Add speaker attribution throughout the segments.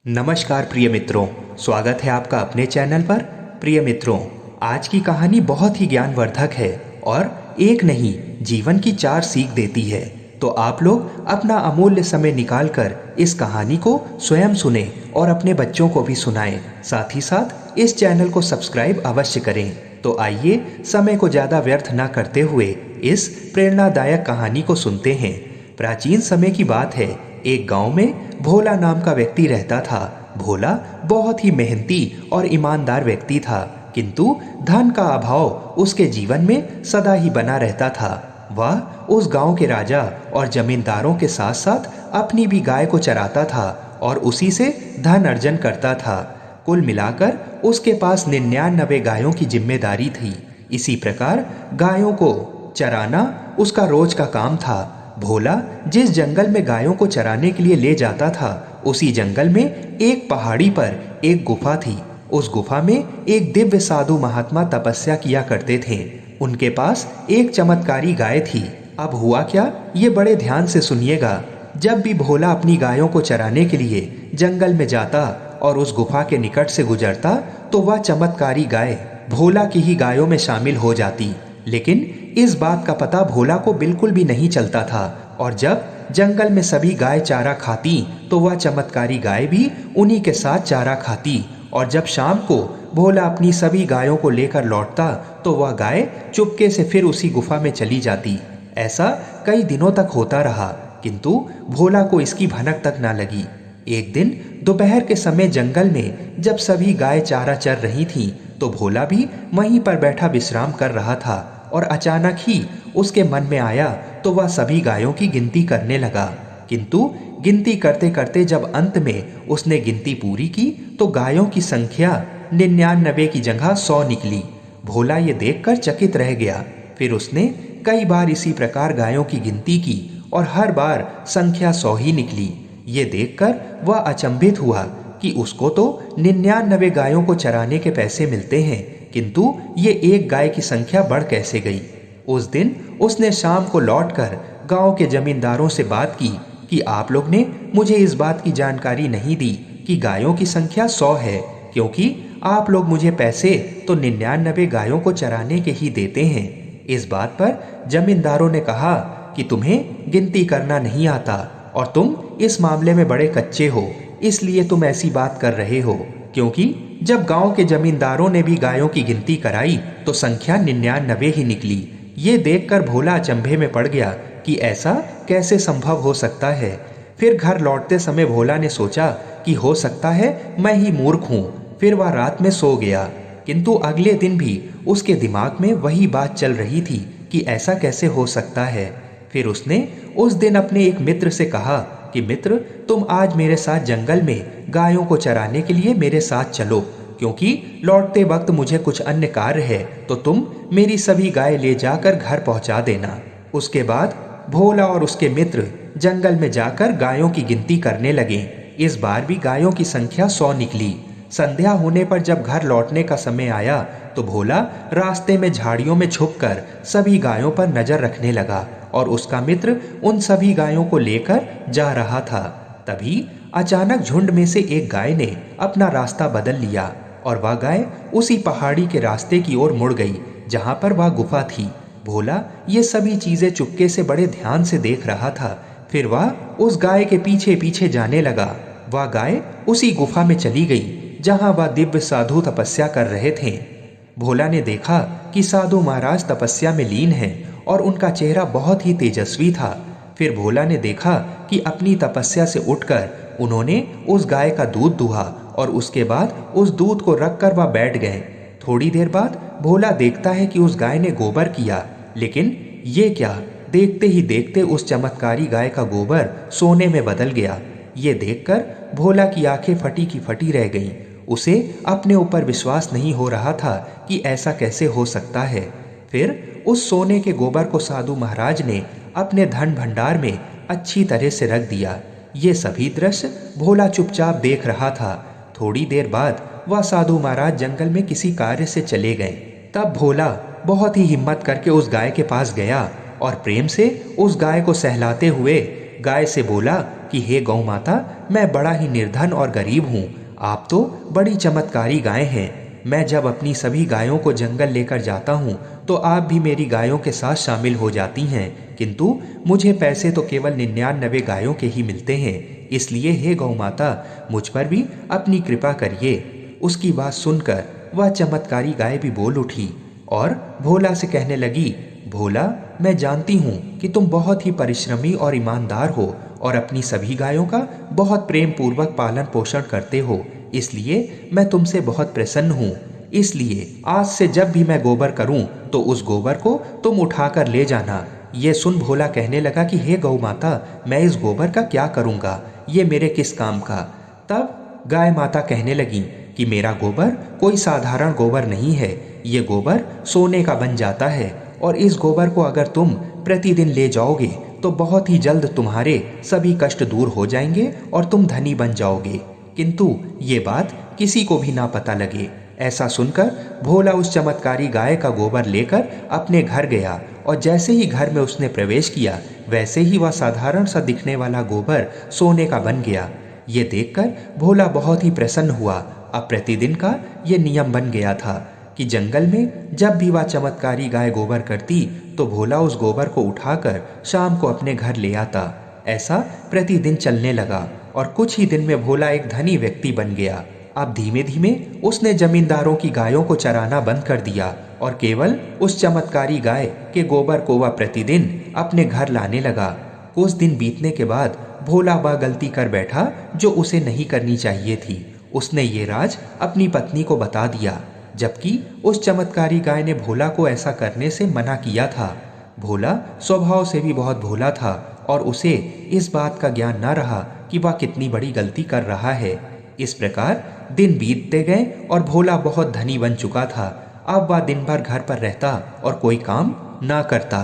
Speaker 1: नमस्कार प्रिय मित्रों, स्वागत है आपका अपने चैनल पर। प्रिय मित्रों, आज की कहानी बहुत ही ज्ञानवर्धक है और एक नहीं जीवन की 4 सीख देती है। तो आप लोग अपना अमूल्य समय निकालकर इस कहानी को स्वयं सुने और अपने बच्चों को भी सुनाएं। साथ ही साथ इस चैनल को सब्सक्राइब अवश्य करें। तो आइए समय को ज़्यादा व्यर्थ न करते हुए इस प्रेरणादायक कहानी को सुनते हैं। प्राचीन समय की बात है। एक गांव में भोला नाम का व्यक्ति रहता था। भोला बहुत ही मेहनती और ईमानदार व्यक्ति था, किंतु धन का अभाव उसके जीवन में सदा ही बना रहता था। वह उस गांव के राजा और जमींदारों के साथ साथ अपनी भी गाय को चराता था और उसी से धन अर्जन करता था। कुल मिलाकर उसके पास 99 गायों की जिम्मेदारी थी। इसी प्रकार गायों को चराना उसका रोज का काम था। भोला जिस जंगल में गायों को चराने के लिए ले जाता था, उसी जंगल में एक पहाड़ी पर एक गुफा थी। उस गुफा में एक दिव्य साधु महात्मा तपस्या किया करते थे। उनके पास एक चमत्कारी गाय थी। अब हुआ क्या, ये बड़े ध्यान से सुनिएगा। जब भी भोला अपनी गायों को चराने के लिए जंगल में जाता और उस गुफा के निकट से गुजरता, तो वह चमत्कारी गाय भोला की ही गायों में शामिल हो जाती। लेकिन इस बात का पता भोला को बिल्कुल भी नहीं चलता था। और जब जंगल में सभी गाय चारा खाती, तो वह चमत्कारी गाय भी उन्हीं के साथ चारा खाती। और जब शाम को भोला अपनी सभी गायों को लेकर लौटता, तो वह गाय चुपके से फिर उसी गुफा में चली जाती। ऐसा कई दिनों तक होता रहा, किंतु भोला को इसकी भनक तक ना लगी। एक दिन दोपहर के समय जंगल में जब सभी गाय चारा चर रही थीं, तो भोला भी वहीं पर बैठा विश्राम कर रहा था। और अचानक ही उसके मन में आया तो वह सभी गायों की गिनती करने लगा। किंतु गिनती करते करते जब अंत में उसने गिनती पूरी की, तो गायों की संख्या 99 की जगह 100 निकली। भोला ये देखकर चकित रह गया। फिर उसने कई बार इसी प्रकार गायों की गिनती की और हर बार संख्या 100 ही निकली। ये देखकर वह अचंभित हुआ कि उसको तो 99 गायों को चराने के पैसे मिलते हैं, किंतु ये एक गाय की संख्या बढ़ कैसे गई। उस दिन उसने शाम को लौटकर गांव के जमींदारों से बात की कि आप लोग ने मुझे इस बात की जानकारी नहीं दी कि गायों की संख्या 100 है, क्योंकि आप लोग मुझे पैसे तो 99 गायों को चराने के ही देते हैं। इस बात पर जमींदारों ने कहा कि तुम्हें गिनती करना नहीं आता और तुम इस मामले में बड़े कच्चे हो, इसलिए तुम ऐसी बात कर रहे हो। क्योंकि जब गांव के जमींदारों ने भी गायों की गिनती कराई, तो संख्या 99 ही निकली। ये देखकर भोला अचंभे में पड़ गया कि ऐसा कैसे संभव हो सकता है। फिर घर लौटते समय भोला ने सोचा कि हो सकता है मैं ही मूर्ख हूँ। फिर वह रात में सो गया, किंतु अगले दिन भी उसके दिमाग में वही बात चल रही थी कि ऐसा कैसे हो सकता है। फिर उसने उस दिन अपने एक मित्र से कहा कि मित्र, तुम आज मेरे साथ जंगल में गायों को चराने के लिए मेरे साथ चलो, क्योंकि लौटते वक्त मुझे कुछ अन्य कार्य है, तो तुम मेरी सभी गाय ले जाकर घर पहुंचा देना। उसके बाद भोला और उसके मित्र जंगल में जाकर गायों की गिनती करने लगे। इस बार भी गायों की संख्या 100 निकली। संध्या होने पर जब घर लौटने का समय आया, तो भोला रास्ते में झाड़ियों में छुपकर सभी गायों पर नजर रखने लगा और उसका मित्र उन सभी गायों को लेकर जा रहा था। तभी अचानक झुंड में से एक गाय ने अपना रास्ता बदल लिया और वह गाय उसी पहाड़ी के रास्ते की ओर मुड़ गई जहां पर वह गुफा थी। भोला ये सभी चीजें चुपके से बड़े ध्यान से देख रहा था। फिर वह उस गाय के पीछे पीछे जाने लगा। वह गाय उसी गुफा में चली गई जहां वह दिव्य साधु तपस्या कर रहे थे। भोला ने देखा कि साधु महाराज तपस्या में लीन हैं और उनका चेहरा बहुत ही तेजस्वी था। फिर भोला ने देखा कि अपनी तपस्या से उठकर उन्होंने उस गाय का दूध दुहा और उसके बाद उस दूध को रखकर वह बैठ गए। थोड़ी देर बाद भोला देखता है कि उस गाय ने गोबर किया, लेकिन ये क्या, देखते ही देखते उस चमत्कारी गाय का गोबर सोने में बदल गया। ये देखकर भोला की आंखें फटी की फटी रह गईं। उसे अपने ऊपर विश्वास नहीं हो रहा था कि ऐसा कैसे हो सकता है। फिर उस सोने के गोबर को साधु महाराज ने अपने धन भंडार में अच्छी तरह से रख दिया। ये सभी दृश्य भोला चुपचाप देख रहा था। थोड़ी देर बाद वह साधु महाराज जंगल में किसी कार्य से चले गए। तब भोला बहुत ही हिम्मत करके उस गाय के पास गया और प्रेम से उस गाय को सहलाते हुए गाय से बोला कि हे गौ माता, मैं बड़ा ही निर्धन और गरीब हूँ। आप तो बड़ी चमत्कारी गाय हैं। मैं जब अपनी सभी गायों को जंगल लेकर जाता हूँ तो आप भी मेरी गायों के साथ शामिल हो जाती हैं, किंतु मुझे पैसे तो केवल 99 गायों के ही मिलते हैं। इसलिए हे गौ माता, मुझ पर भी अपनी कृपा करिए। उसकी बात सुनकर वह चमत्कारी गाय भी बोल उठी और भोला से कहने लगी, भोला, मैं जानती हूँ कि तुम बहुत ही परिश्रमी और ईमानदार हो और अपनी सभी गायों का बहुत प्रेम पूर्वक पालन पोषण करते हो, इसलिए मैं तुमसे बहुत प्रसन्न हूँ। इसलिए आज से जब भी मैं गोबर करूँ तो उस गोबर को तुम उठाकर ले जाना। ये सुन भोला कहने लगा कि हे गौ माता, मैं इस गोबर का क्या करूँगा, ये मेरे किस काम का। तब गाय माता कहने लगी कि मेरा गोबर कोई साधारण गोबर नहीं है, ये गोबर सोने का बन जाता है और इस गोबर को अगर तुम प्रतिदिन ले जाओगे तो बहुत ही जल्द तुम्हारे सभी कष्ट दूर हो जाएंगे और तुम धनी बन जाओगे, किंतु ये बात किसी को भी ना पता लगे। ऐसा सुनकर भोला उस चमत्कारी गाय का गोबर लेकर अपने घर गया और जैसे ही घर में उसने प्रवेश किया वैसे ही वह साधारण सा दिखने वाला गोबर सोने का बन गया। ये देखकर भोला बहुत ही प्रसन्न हुआ। अब प्रतिदिन का ये नियम बन गया था कि जंगल में जब भी वह चमत्कारी गाय गोबर करती तो भोला उस गोबर को उठाकर शाम को अपने घर ले आता। ऐसा प्रतिदिन चलने लगा और कुछ ही दिन में भोला एक धनी व्यक्ति बन गया। अब धीमे धीमे उसने जमींदारों की गायों को चराना बंद कर दिया और केवल उस चमत्कारी गाय के गोबर को वह प्रतिदिन अपने घर लाने लगा। कुछ दिन बीतने के बाद भोला वह गलती कर बैठा जो उसे नहीं करनी चाहिए थी। उसने ये राज अपनी पत्नी को बता दिया, जबकि उस चमत्कारी गाय ने भोला को ऐसा करने से मना किया था। भोला स्वभाव से भी बहुत भोला था और उसे इस बात का ज्ञान न रहा कि वह कितनी बड़ी गलती कर रहा है। इस प्रकार दिन बीतते गए और भोला बहुत धनी बन चुका था। अब वह दिन भर घर पर रहता और कोई काम ना करता।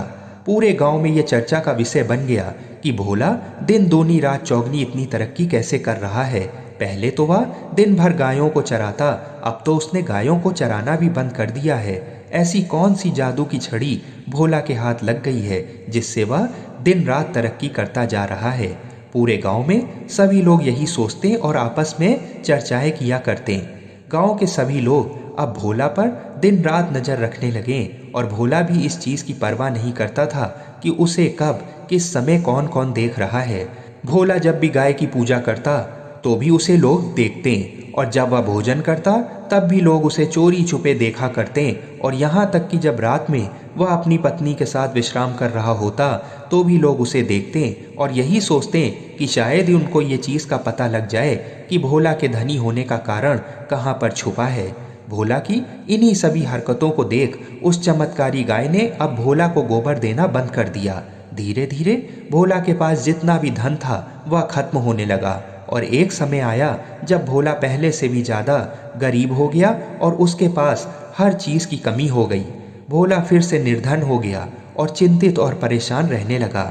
Speaker 1: पूरे गांव में ये चर्चा का विषय बन गया कि भोला दिन दूनी रात चौगनी इतनी तरक्की कैसे कर रहा है। पहले तो वह दिन भर गायों को चराता, अब तो उसने गायों को चराना भी बंद कर दिया है। ऐसी कौन सी जादू की छड़ी भोला के हाथ लग गई है जिससे वह दिन रात तरक्की करता जा रहा है। पूरे गांव में सभी लोग यही सोचते और आपस में चर्चाएं किया करते। गांव के सभी लोग अब भोला पर दिन रात नजर रखने लगे और भोला भी इस चीज की परवाह नहीं करता था कि उसे कब किस समय कौन कौन देख रहा है। भोला जब भी गाय की पूजा करता तो भी उसे लोग देखते और जब वह भोजन करता तब भी लोग उसे चोरी छुपे देखा करते और यहाँ तक कि जब रात में वह अपनी पत्नी के साथ विश्राम कर रहा होता तो भी लोग उसे देखते और यही सोचते कि शायद ही उनको ये चीज़ का पता लग जाए कि भोला के धनी होने का कारण कहाँ पर छुपा है। भोला की इन्हीं सभी हरकतों को देख उस चमत्कारी गाय ने अब भोला को गोबर देना बंद कर दिया। धीरे धीरे भोला के पास जितना भी धन था वह खत्म होने लगा और एक समय आया जब भोला पहले से भी ज़्यादा गरीब हो गया और उसके पास हर चीज़ की कमी हो गई। भोला फिर से निर्धन हो गया और चिंतित और परेशान रहने लगा।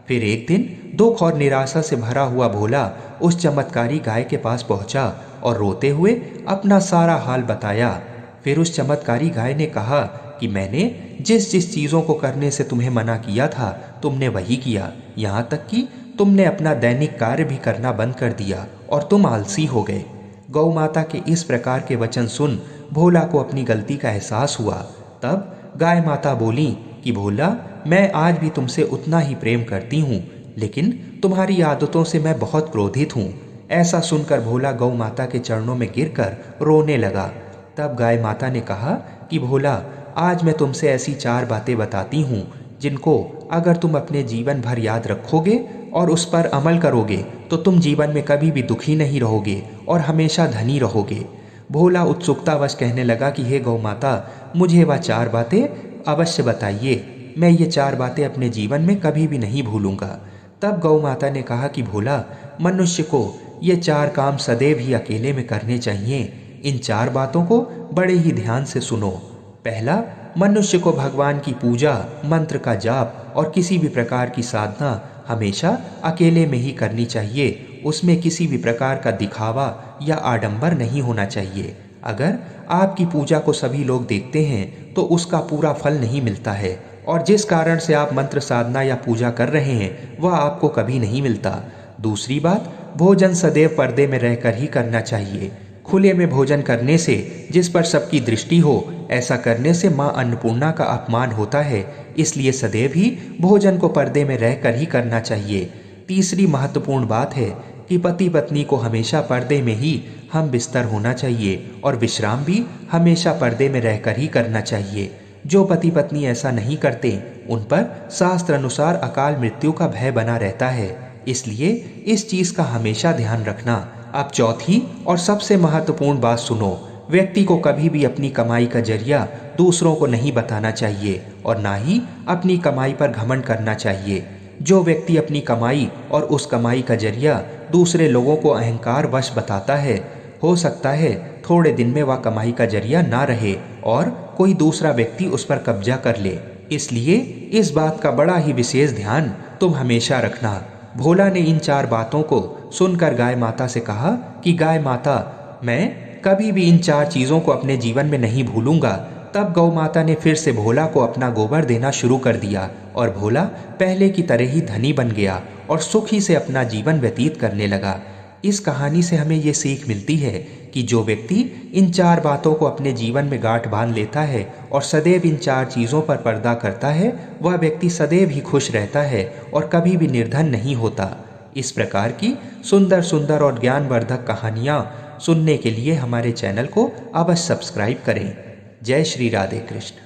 Speaker 1: फिर एक दिन दुख और निराशा से भरा हुआ भोला उस चमत्कारी गाय के पास पहुंचा और रोते हुए अपना सारा हाल बताया। फिर उस चमत्कारी गाय ने कहा कि मैंने जिस जिस चीज़ों को करने से तुम्हें मना किया था तुमने वही किया, यहाँ तक कि तुमने अपना दैनिक कार्य भी करना बंद कर दिया और तुम आलसी हो गए। गौ माता के इस प्रकार के वचन सुन भोला को अपनी गलती का एहसास हुआ। तब गाय माता बोली कि भोला, मैं आज भी तुमसे उतना ही प्रेम करती हूँ, लेकिन तुम्हारी आदतों से मैं बहुत क्रोधित हूँ। ऐसा सुनकर भोला गौ माता के चरणों में गिरकर रोने लगा। तब गाय माता ने कहा कि भोला, आज मैं तुमसे ऐसी 4 बातें बताती हूँ जिनको अगर तुम अपने जीवन भर याद रखोगे और उस पर अमल करोगे तो तुम जीवन में कभी भी दुखी नहीं रहोगे और हमेशा धनी रहोगे। भोला उत्सुकतावश कहने लगा कि हे गौ माता, मुझे वह 4 बातें अवश्य बताइए, मैं ये 4 बातें अपने जीवन में कभी भी नहीं भूलूंगा। तब गौ माता ने कहा कि भोला, मनुष्य को ये 4 काम सदैव ही अकेले में करने चाहिए। इन 4 बातों को बड़े ही ध्यान से सुनो। पहला, मनुष्य को भगवान की पूजा, मंत्र का जाप और किसी भी प्रकार की साधना हमेशा अकेले में ही करनी चाहिए। उसमें किसी भी प्रकार का दिखावा या आडंबर नहीं होना चाहिए। अगर आपकी पूजा को सभी लोग देखते हैं तो उसका पूरा फल नहीं मिलता है और जिस कारण से आप मंत्र साधना या पूजा कर रहे हैं वह आपको कभी नहीं मिलता। दूसरी बात, भोजन सदैव पर्दे में रहकर ही करना चाहिए। खुले में भोजन करने से, जिस पर सबकी दृष्टि हो, ऐसा करने से माँ अन्नपूर्णा का अपमान होता है। इसलिए सदैव ही भोजन को पर्दे में रहकर ही करना चाहिए। तीसरी महत्वपूर्ण बात है कि पति पत्नी को हमेशा पर्दे में ही हम बिस्तर होना चाहिए और विश्राम भी हमेशा पर्दे में रहकर ही करना चाहिए। जो पति पत्नी ऐसा नहीं करते, उन पर शास्त्र अनुसार अकाल मृत्यु का भय बना रहता है। इसलिए इस चीज का हमेशा ध्यान रखना। अब चौथी और सबसे महत्वपूर्ण बात सुनो। व्यक्ति को कभी भी अपनी कमाई का जरिया दूसरों को नहीं बताना चाहिए और ना ही अपनी कमाई पर घमंड करना चाहिए। जो व्यक्ति अपनी कमाई और उस कमाई का जरिया दूसरे लोगों को अहंकार वश बताता है, हो सकता है थोड़े दिन में वह कमाई का जरिया ना रहे और कोई दूसरा व्यक्ति उस पर कब्जा कर ले। इसलिए इस बात का बड़ा ही विशेष ध्यान तुम हमेशा रखना। भोला ने इन 4 बातों को सुनकर गाय माता से कहा कि गाय माता, मैं कभी भी इन 4 चीजों को अपने जीवन में नहीं भूलूंगा। तब गौ माता ने फिर से भोला को अपना गोबर देना शुरू कर दिया और भोला पहले की तरह ही धनी बन गया और सुखी से अपना जीवन व्यतीत करने लगा। इस कहानी से हमें ये सीख मिलती है कि जो व्यक्ति इन 4 बातों को अपने जीवन में गांठ बांध लेता है और सदैव इन 4 चीज़ों पर पर्दा करता है, वह व्यक्ति सदैव ही खुश रहता है और कभी भी निर्धन नहीं होता। इस प्रकार की सुंदर सुंदर और ज्ञानवर्धक कहानियाँ सुनने के लिए हमारे चैनल को अवश्य सब्सक्राइब करें। जय श्री राधे कृष्ण।